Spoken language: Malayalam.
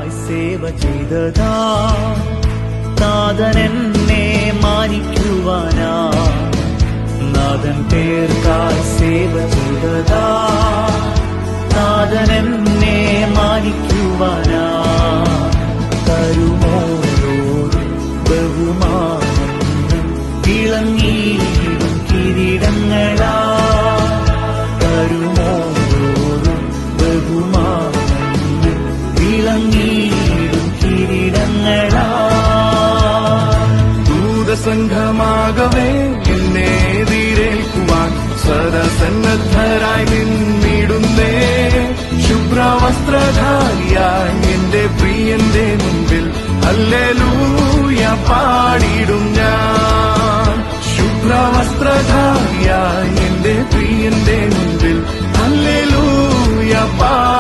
പേർക്കായി സേവ ചെയ്തതാ നാഥൻ എന്നെ മാനിക്കുവാനാ നാഥൻ പേർക്കായി സേവ ചെയ്തതാ നാഥൻ എന്നെ മാനിക്കുവാനാ തരുമോരോരും ബഹുമാനം തിളങ്ങിയിടും കിരീടങ്ങളാ തരുമോരോരും ബഹുമാനം തിളങ്ങിയിടും കിരീടങ്ങളാ ദൂതസംഘമാകവേ എന്നെ എതിരേൽക്കുവാൻ സദാസന്നദ്ധരായി നിന്നിടുന്നേ ശുഭ്രവസ്ത്രധാരിയായി എന്റെ പ്രിയന്റെ മുൻപിൽ ഹല്ലേലൂയ പാടിടും ഞാൻ ശുഭ്രവസ്ത്രധാരിയായി എന്റെ പ്രിയന്റെ മുൻപിൽ ഹല്ലേലൂയ പാടിടും